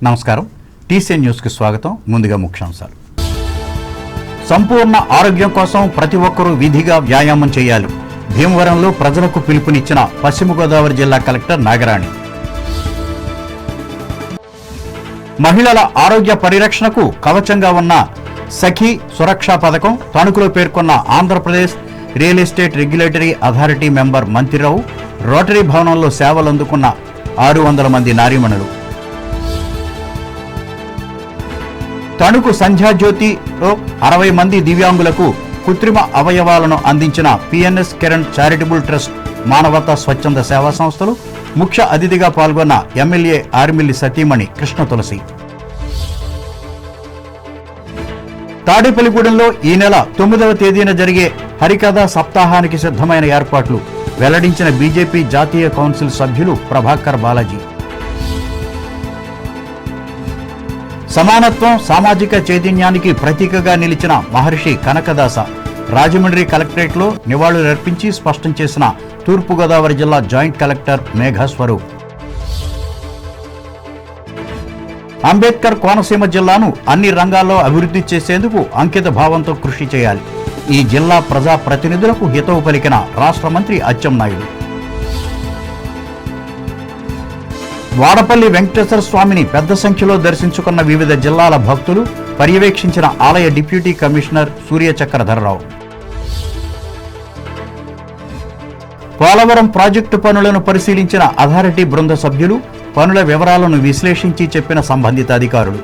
నమస్కారం. టీసీఎన్ న్యూస్కి స్వాగతం. ముందుగా ముఖ్యాంశాలు. సంపూర్ణ ఆరోగ్యం కోసం ప్రతి ఒక్కరూ విధిగా వ్యాయామం చేయాలి. భీమవరంలో ప్రజలకు పిలుపునిచ్చిన పశ్చిమ గోదావరి జిల్లా కలెక్టర్ నాగరాణి. మహిళల ఆరోగ్య పరిరక్షణకు కవచంగా ఉన్న సఖీ సురక్షా పథకం తణుకులో పేర్కొన్న Andhra Pradesh real estate regulatory authority member Mantrirao. Rotary భవనంలో సేవలు అందుకున్న 600 మంది నారీమణులు. తణుకు సంధ్యాజ్యోతిలో 60 మంది దివ్యాంగులకు కృత్రిమ అవయవాలను అందించిన పిఎన్ఎస్ కిరణ్ చారిటబుల్ ట్రస్ట్ మానవతా స్వచ్ఛంద సేవా సంస్థలు. ముఖ్య అతిథిగా పాల్గొన్న ఎమ్మెల్యే ఆర్మిల్లి సతీమణి కృష్ణ తులసి. తాడేపల్లిగూడెంలో ఈ నెల 9వ తేదీన జరిగే హరికథ సప్తాహానికి సిద్ధమైన ఏర్పాట్లు వెల్లడించిన బీజేపీ జాతీయ కౌన్సిల్ సభ్యులు ప్రభాకర్ బాలాజీ. సమానత్వం, సామాజిక చైతన్యానికి ప్రతీకగా నిలిచిన మహర్షి కనకదాస రాజమండ్రి కలెక్టరేట్లో నివాళులర్పించి స్పష్టం చేసిన తూర్పుగోదావరి జిల్లా జాయింట్ కలెక్టర్ మేఘస్వరూప్. అంబేద్కర్ కోనసీమ జిల్లాను అన్ని రంగాల్లో అభివృద్ధి చేసేందుకు అంకిత భావంతో కృషి చేయాలి. ఈ జిల్లా ప్రజా ప్రతినిధులకు హితవు పలికిన రాష్ట్ర మంత్రి అచ్చెన్నాయుడు. వాడపల్లి వెంకటేశ్వర స్వామిని పెద్ద సంఖ్యలో దర్శించుకున్న వివిధ జిల్లాల భక్తులు. పర్యవేక్షించిన ఆలయ deputy commissioner Surya Chakradhara Rao. Polavaram project పనులను పరిశీలించిన అథారిటీ బృంద సభ్యులు. పనుల వివరాలను విశ్లేషించి చెప్పిన సంబంధిత అధికారులు.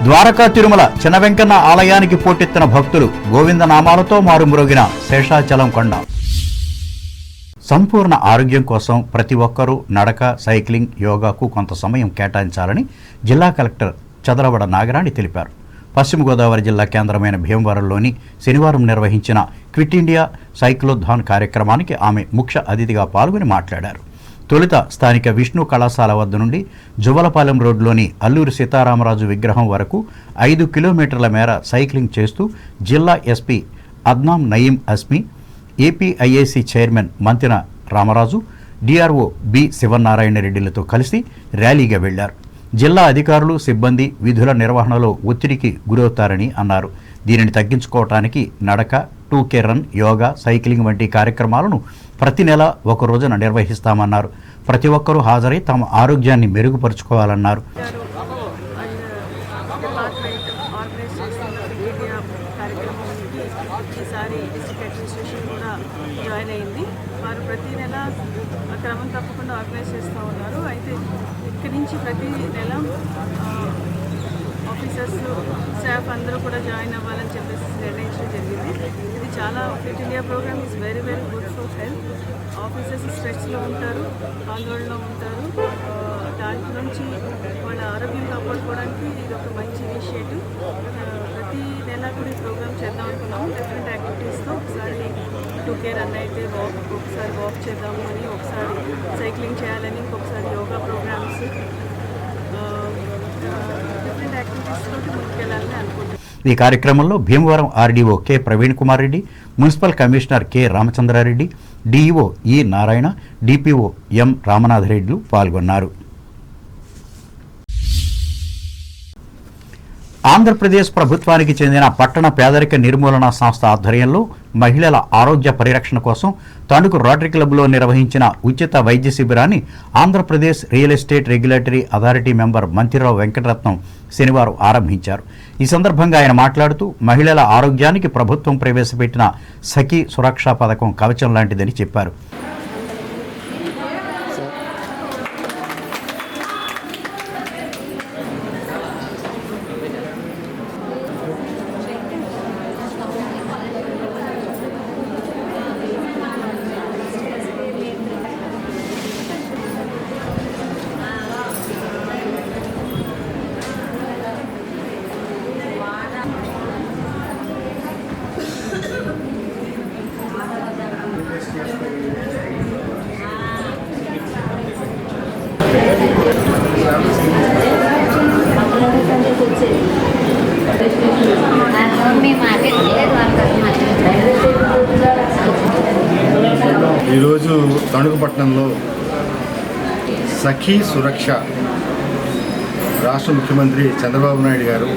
ద్వారకా తిరుమల చిన్న వెంకన్న ఆలయానికి పోటెత్తిన భక్తులు. గోవిందనామాలతో మారుమ్రోగిన శేషాచలం కొండ. సంపూర్ణ ఆరోగ్యం కోసం ప్రతి ఒక్కరూ నడక, సైక్లింగ్, యోగాకు కొంత సమయం కేటాయించాలని జిల్లా కలెక్టర్ చదలవడ నాగరాణి తెలిపారు. పశ్చిమ గోదావరి జిల్లా కేంద్రమైన భీమవరంలోని శనివారం నిర్వహించిన క్విట్ ఇండియా సైక్లోథాన్ కార్యక్రమానికి ఆమె ముఖ్య అతిథిగా పాల్గొని మాట్లాడారు. తొలుత స్థానిక విష్ణు కళాశాల వద్ద నుండి జువ్వలపాలెం రోడ్లోని అల్లూరి సీతారామరాజు విగ్రహం వరకు 5 కిలోమీటర్ల మేర సైక్లింగ్ చేస్తూ జిల్లా SP Adnan Nayeem Asmi, APIIC chairman Manthena Ramaraju, DRO B Sivanarayana రెడ్డిలతో కలిసి ర్యాలీగా వెళ్లారు. జిల్లా అధికారులు, సిబ్బంది విధుల నిర్వహణలో ఒత్తిడికి గురవుతారని అన్నారు. దీనిని తగ్గించుకోవటానికి నడక, 2K రన్, యోగా, సైక్లింగ్ వంటి కార్యక్రమాలను ప్రతి నెల ఒక రోజున నిర్వహిస్తామన్నారు. ప్రతి ఒక్కరూ హాజరై తమ ఆరోగ్యాన్ని మెరుగుపరుచుకోవాలన్నారు. వారు ప్రతి నెల క్రమం తప్పకుండా ఆర్గనైజ్ చేస్తూ ఉన్నారు. అయితే ఇక్కడి నుంచి ప్రతి నెల ఆఫీసర్స్, స్టాఫ్ అందరూ కూడా జాయిన్ అవ్వాలని చెప్పేసి నిర్ణయించడం జరిగింది. ఇది చాలా Fit India programme is very good for health. Officers స్ట్రెస్లో ఉంటారు, ఆందోళనలో ఉంటారు. దాంట్లో నుంచి వాళ్ళ ఆరోగ్యం కాపాడుకోవడానికి ఇది ఒక మంచి ఇనిషియేటివ్. ప్రతి నెల కూడా ఈ ప్రోగ్రామ్ చేద్దాం అనుకున్నాము. డిఫరెంట్ యాక్టివిటీస్తో ఒకసారి 2K రన్ అయితే ఒకసారి వాక్ చేద్దాము అని, ఒకసారి సైక్లింగ్ చేయాలని, ఇంకొకసారి యోగా ప్రోగ్రామ్స్, డిఫరెంట్ యాక్టివిటీస్ తోటి ముందుకెళ్ళాలని అనుకుంటున్నాను. ఈ కార్యక్రమంలో Bhimavaram RDO K Praveen Kumar Reddy, municipal commissioner K Ramachandra Reddy, DEO E Narayana, DPO ఎం రామనాథరెడ్డిలు పాల్గొన్నారు. ఆంధ్రప్రదేశ్ ప్రభుత్వానికి చెందిన పట్టణ పేదరిక నిర్మూలన సంస్థ ఆధ్వర్యంలో మహిళల ఆరోగ్య పరిరక్షణ కోసం తణుకు రోటరీ క్లబ్లో నిర్వహించిన ఉచిత వైద్య శిబిరాన్ని Andhra Pradesh real estate regulatory authority member Mantrirao Venkataratnam శనివారం ఆరంభించారు. ఈ సందర్భంగా ఆయన మాట్లాడుతూ మహిళల ఆరోగ్యానికి ప్రభుత్వం ప్రవేశపెట్టిన సఖీ సురక్షా పథకం కవచం లాంటిదని చెప్పారు. ఈరోజు తణుకు పట్టణంలో సఖీ సురక్ష రాష్ట్ర ముఖ్యమంత్రి చంద్రబాబు నాయుడు గారు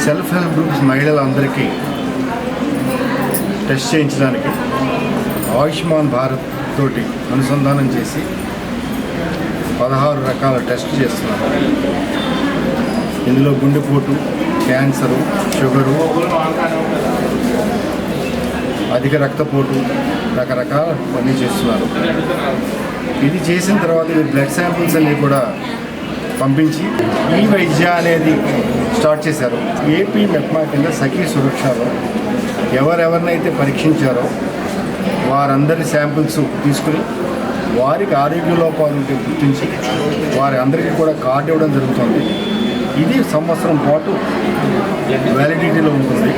సెల్ఫ్ హెల్ప్ గ్రూప్స్ మహిళలందరికీ టెస్ట్ చేయించడానికి ఆయుష్మాన్ భారత్ తోటి అనుసంధానం చేసి 16 రకాల టెస్ట్ చేస్తున్నారు. ఇందులో గుండెపోటు, క్యాన్సరు, షుగరు, అధిక రక్తపోటు, రకరకాల పని చేస్తున్నారు. ఇది చేసిన తర్వాత ఈ బ్లడ్ శాంపిల్స్ అన్నీ కూడా పంపించి ఈ వైద్య అనేది స్టార్ట్ చేశారు. ఏపీ మెప్మా కింద సఖీ సురక్షలో ఎవరెవరినైతే పరీక్షించారో వారందరి శాంపిల్స్ తీసుకుని వారికి ఆరోగ్య లోపాలు ఉంటే గుర్తించి వారి అందరికీ కూడా కార్డు ఇవ్వడం జరుగుతుంది. ఇది సంవత్సరం పాటు వ్యాలిడిటీలో ఉంటుంది.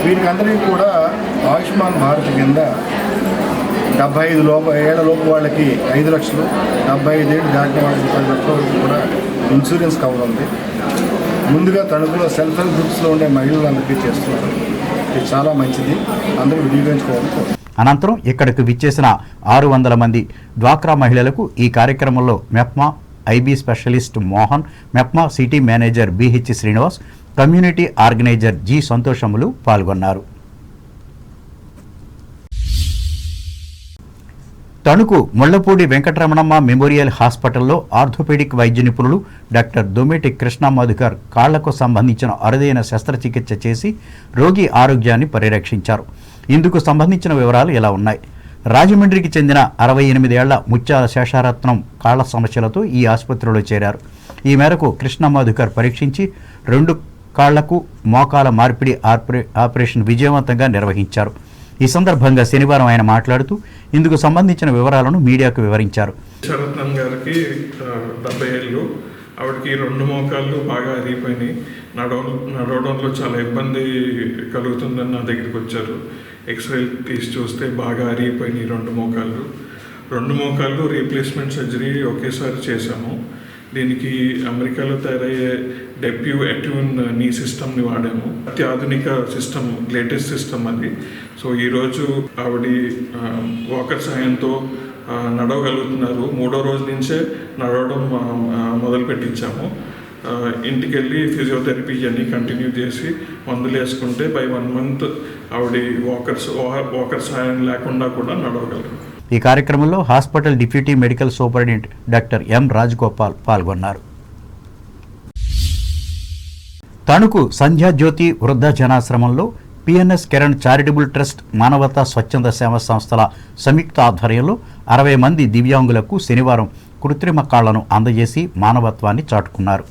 వీరికి అందరికీ కూడా ఆయుష్మాన్ భారత్ కింద 75 ఏళ్ల లోపు వాళ్ళకి 5 లక్షలు, 75 ఏళ్ళు దాటిన వాళ్ళకి 10 లక్షల వరకు కూడా ఇన్సూరెన్స్ కవర్ ఉంది. ముందుగా తణుకులో సెల్ఫ్ హెల్ప్ గ్రూప్స్లో ఉండే మహిళలందరికీ చేస్తున్నారు. ఇది చాలా మంచిది, అందరూ వినియోగించుకోవాలి. అనంతరం ఇక్కడికి విచ్చేసిన 600 మంది డ్వాక్రా మహిళలకు ఈ కార్యక్రమంలో MEPMA IB specialist Mohan, MEPMA city manager BH Srinivas, community organiser G సంతోషములు పాల్గొన్నారు. తణుకు ముళ్లపూడి వెంకటరమణమ్మ మెమోరియల్ హాస్పిటల్లో ఆర్థోపెడిక్ వైద్య నిపుణులు డాక్టర్ దొమ్మేటి కృష్ణ మధుకర్ కాళ్లకు సంబంధించిన అరుదైన శస్త్రచికిత్స చేసి రోగి ఆరోగ్యాన్ని పరిరక్షించారు. ఇందుకు సంబంధించిన వివరాలు ఇలా ఉన్నాయి. రాజమండ్రికి చెందిన 68 ఏళ్ల ముత్యాల శేషారత్నం కాళ్ల సమస్యలతో ఈ ఆసుపత్రిలో చేరారు. ఈ మేరకు కృష్ణ మధుకర్ పరీక్షించి 2 కాళ్లకు మోకాల మార్పిడి ఆపరేషన్ విజయవంతంగా నిర్వహించారు. ఈ సందర్భంగా శనివారం ఆయన మాట్లాడుతూ ఇందుకు సంబంధించిన వివరాలను మీడియాకు వివరించారు. శరత్నం గారికి 70 ఏళ్ళు, ఆవిడకి 2 మోకాళ్ళు బాగా అరిగిపోయినాయి. నడవడంలో చాలా ఇబ్బంది కలుగుతుందని నా దగ్గరికి వచ్చారు. ఎక్స్రే తీసి చూస్తే బాగా అరిగిపోయినాయి 2 మోకాళ్ళు రీప్లేస్మెంట్ సర్జరీ ఒకేసారి చేశాము. దీనికి అమెరికాలో తయారయ్యే డెప్యూ అట్యూన్ నీ సిస్టమ్ని వాడాము. అత్యాధునిక సిస్టమ్, లేటెస్ట్ సిస్టమ్ అది. సో ఈరోజు ఆవిడ వాకర్ సాయంతో నడవగలుగుతున్నారు. 3వ రోజు నుంచే నడవడం మొదలు పెట్టించాము. ఇంటికి వెళ్ళి ఫిజియోథెరపీ అన్నీ కంటిన్యూ చేసి మందులు వేసుకుంటే బై 1 మంత్ ఆవిడ వాకర్ సాయం లేకుండా కూడా నడవగలరు. ఈ కార్యక్రమంలో hospital deputy medical superintendent doctor M Rajagopal పాల్గొన్నారు. తణుకు సంధ్యాజ్యోతి వృద్ధ జనాశ్రమంలో పిఎన్ఎస్ కిరణ్ చారిటబుల్ ట్రస్ట్, మానవతా స్వచ్ఛంద సేవా సంస్థల సంయుక్త ఆధ్వర్యంలో 60 మంది దివ్యాంగులకు శనివారం కృత్రిమ కాళ్లను అందజేసి మానవత్వాన్ని చాటుకున్నారు.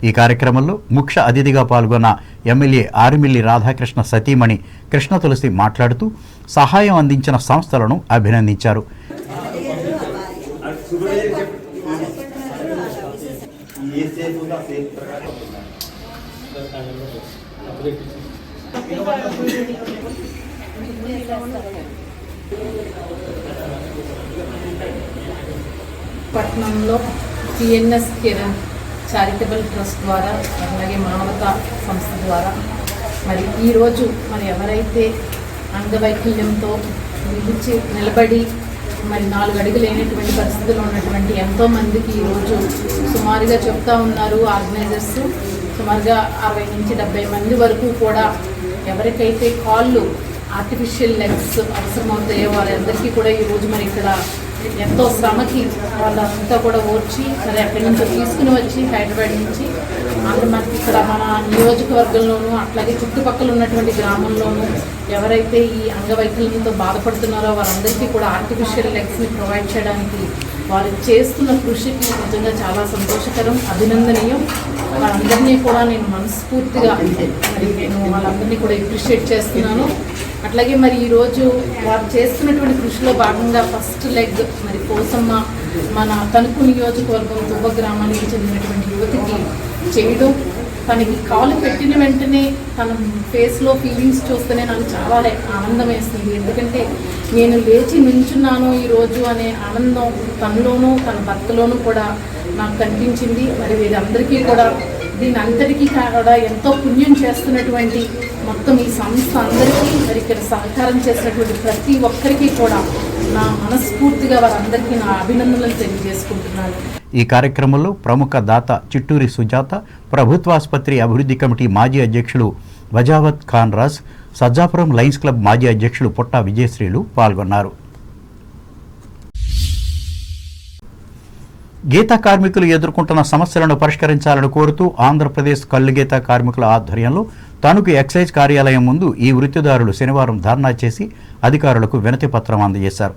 ఈ కార్యక్రమంలో ముఖ్య అతిథిగా పాల్గొన్న ఎమ్మెల్యే ఆరిమిల్లి రాధాకృష్ణ సతీమణి కృష్ణ తులసి మాట్లాడుతూ సహాయం అందించిన సంస్థలను అభినందించారు. పట్నంలో పిఎన్ఎస్ కిరణ్ చారిటబుల్ ట్రస్ట్ ద్వారా, అలాగే మానవతా సంస్థ ద్వారా మరి ఈరోజు మరి ఎవరైతే అంగవైకల్యంతో నిలబడి మరి 4 అడుగులు లేనటువంటి పరిస్థితుల్లో ఉన్నటువంటి ఎంతోమందికి ఈరోజు సుమారుగా చెప్తా ఉన్నారు ఆర్గనైజర్స్, సుమారుగా 60 నుంచి 70 మంది వరకు కూడా ఎవరికైతే కాళ్ళు ఆర్టిఫిషియల్ లెగ్స్ అవసరమవుతాయో వారందరికీ కూడా ఈరోజు మరి ఇక్కడ ఎంతో శ్రమకి వాళ్ళంతా కూడా ఓర్చి మరి అక్కడి నుంచి తీసుకుని వచ్చి హైదరాబాద్ నుంచి మనకి ఇక్కడ మన నియోజకవర్గంలోనూ అట్లాగే చుట్టుపక్కల ఉన్నటువంటి గ్రామంలోనూ ఎవరైతే ఈ అంగవైకల్యంతో బాధపడుతున్నారో వారందరికీ కూడా ఆర్టిఫిషియల్ లెగ్స్ని ప్రొవైడ్ చేయడానికి వారు చేస్తున్న కృషికి నిజంగా చాలా సంతోషకరం, అభినందనీయం. వాళ్ళందరినీ కూడా నేను మనస్ఫూర్తిగా మరి నేను వాళ్ళందరినీ కూడా అప్రిషియేట్ చేస్తున్నాను. అట్లాగే మరి ఈరోజు వారు చేస్తున్నటువంటి కృషిలో భాగంగా ఫస్ట్ లెగ్ మరి పోసమ్మ మన తణుకు నియోజకవర్గం తువ్వ గ్రామానికి చెందినటువంటి యువతికి చేయడం, తనకి కాలు పెట్టిన వెంటనే తన ఫేస్లో ఫీలింగ్స్ చూస్తేనే నాకు చాలా ఆనందం వేస్తుంది. ఎందుకంటే నేను లేచి నించున్నాను ఈరోజు అనే ఆనందం తనలోనూ తన భర్తలోనూ కూడా నాకు కనిపించింది. మరి వీరందరికీ కూడా దీని అందరికీ కూడా ఎంతో పుణ్యం చేస్తున్నటువంటి మొత్తం ఈ సంస్థ అందరికీ మరి ఇక్కడ సహకారం చేసినటువంటి ప్రతి ఒక్కరికి కూడా నా మనస్ఫూర్తిగా వారందరికీ నా అభినందనలు తెలియజేసుకుంటున్నాను. ఈ కార్యక్రమంలో ప్రముఖ దాత చిట్టూరి సుజాత, ప్రభుత్వాసుపత్రి అభివృద్ధి కమిటీ మాజీ అధ్యక్షులు వజావత్ ఖాన్ రాజ్, సజ్జాపురం లయన్స్ క్లబ్ మాజీ అధ్యక్షులు పుట్టా విజయశ్రీలు పాల్గొన్నారు. గీత కార్మికులు ఎదుర్కొంటున్న సమస్యలను పరిష్కరించాలని కోరుతూ ఆంధ్రప్రదేశ్ కల్లుగీత కార్మికుల ఆధ్వర్యంలో తణుకు ఎక్సైజ్ కార్యాలయం ముందు ఈ వృత్తిదారులు శనివారం ధర్నా చేసి అధికారులకు వినతి పత్రం అందజేశారు.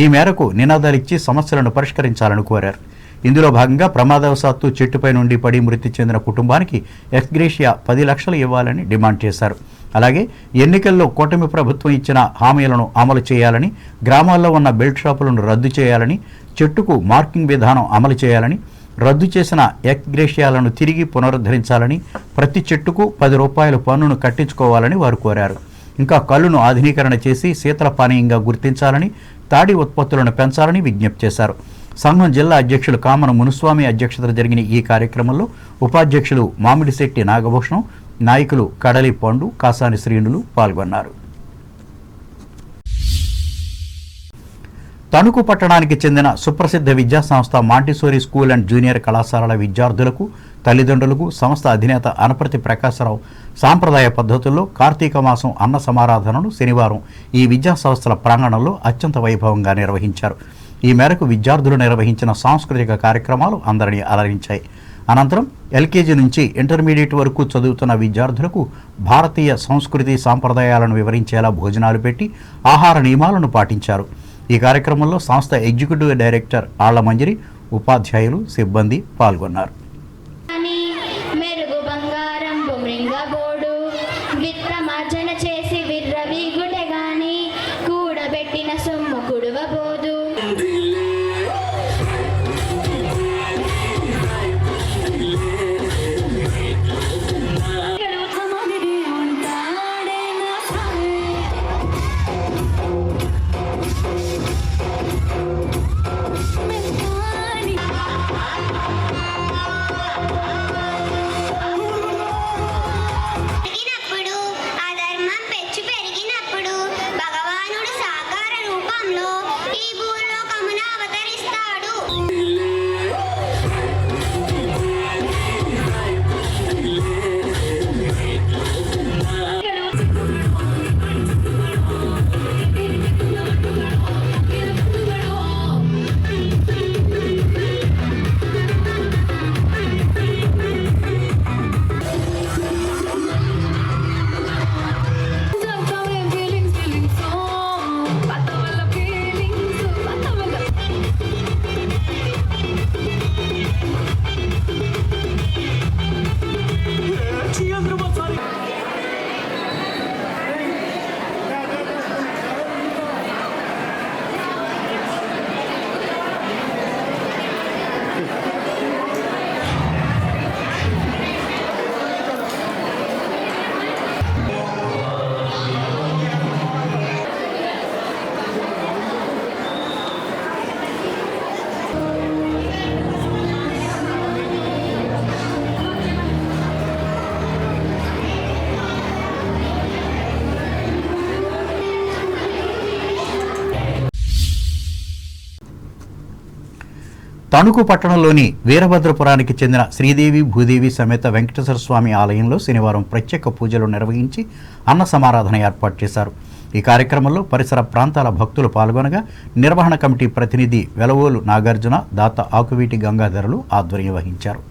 ఈ మేరకు నినాదాలిచ్చి సమస్యలను పరిష్కరించాలని కోరారు. ఇందులో భాగంగా ప్రమాదవశాత్తు చెట్టుపై నుండి పడి మృతి చెందిన కుటుంబానికి ఎక్స్గ్రేషియా 10 లక్షలు ఇవ్వాలని డిమాండ్ చేశారు. అలాగే ఎన్నికల్లో కూటమి ప్రభుత్వం ఇచ్చిన హామీలను అమలు చేయాలని, గ్రామాల్లో ఉన్న బెల్ట్ షాపులను రద్దు చేయాలని, చెట్టుకు మార్కింగ్ విధానం అమలు చేయాలని, రద్దు చేసిన ఎక్స్గ్రేషియాలను తిరిగి పునరుద్ధరించాలని, ప్రతి చెట్టుకు 10 రూపాయల పన్నును కట్టించుకోవాలని వారు కోరారు. ఇంకా కళ్ళును ఆధునీకరణ చేసి శీతల పానీయంగా గుర్తించాలని, తాడి ఉత్పత్తులను పెంచాలని విజ్ఞప్తి చేశారు. సంఘం జిల్లా అధ్యక్షులు కామన మునుస్వామి అధ్యక్షతన జరిగిన ఈ కార్యక్రమంలో ఉపాధ్యక్షులు మామిడిశెట్టి నాగభూషణం, నాయకులు కడలి పండు, కాసాని శ్రీనులు పాల్గొన్నారు. తణుకు పట్టణానికి చెందిన సుప్రసిద్ధ విద్యాసంస్థ మాంటిసోరీ స్కూల్ అండ్ జూనియర్ కళాశాలల విద్యార్థులకు, తల్లిదండ్రులకు సంస్థ అధినేత అనపర్తి ప్రకాశరావు సాంప్రదాయ పద్ధతుల్లో కార్తీక మాసం అన్న సమారాధనను శనివారం ఈ విద్యాసంస్థల ప్రాంగణంలో అత్యంత వైభవంగా నిర్వహించారు. ఈ మేరకు విద్యార్థులు నిర్వహించిన సాంస్కృతిక కార్యక్రమాలు అందరినీ అలరించాయి. అనంతరం ఎల్కేజీ నుంచి ఇంటర్మీడియట్ వరకు చదువుతున్న విద్యార్థులకు భారతీయ సంస్కృతి సాంప్రదాయాలను వివరించేలా భోజనాలు పెట్టి ఆహార నియమాలను పాటించారు. ఈ కార్యక్రమంలో సంస్థ ఎగ్జిక్యూటివ్ డైరెక్టర్ ఆళ్లమంజరి, ఉపాధ్యాయులు, సిబ్బంది పాల్గొన్నారు. తణుకు పట్టణంలోని వీరభద్రపురానికి చెందిన శ్రీదేవి భూదేవి సమేత వెంకటేశ్వర స్వామి ఆలయంలో శనివారం ప్రత్యేక పూజలు నిర్వహించి అన్న సమారాధన ఏర్పాటు చేశారు. ఈ కార్యక్రమంలో పరిసర ప్రాంతాల భక్తులు పాల్గొనగా నిర్వహణ కమిటీ ప్రతినిధి వెలవోలు నాగార్జున, దాత ఆకువీటి గంగాధరులు ఆధ్వర్యం వహించారు.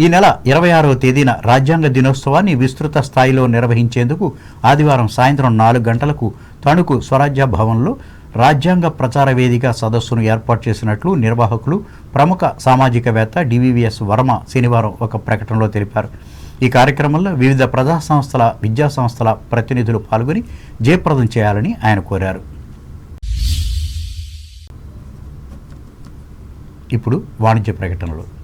ఈ నెల 26వ తేదీన రాజ్యాంగ దినోత్సవాన్ని విస్తృత స్థాయిలో నిర్వహించేందుకు ఆదివారం సాయంత్రం 4 గంటలకు తణుకు స్వరాజ్య భవన్లో రాజ్యాంగ ప్రచార వేదిక సదస్సును ఏర్పాటు చేసినట్లు నిర్వాహకులు ప్రముఖ సామాజికవేత్త డివివిఎస్ వర్మ శనివారం ఒక ప్రకటనలో తెలిపారు. ఈ కార్యక్రమంలో వివిధ ప్రజా సంస్థల, విద్యా సంస్థల ప్రతినిధులు పాల్గొని జయప్రదం చేయాలని ఆయన కోరారు. ఇప్పుడు వాణిజ్య ప్రకటనలు.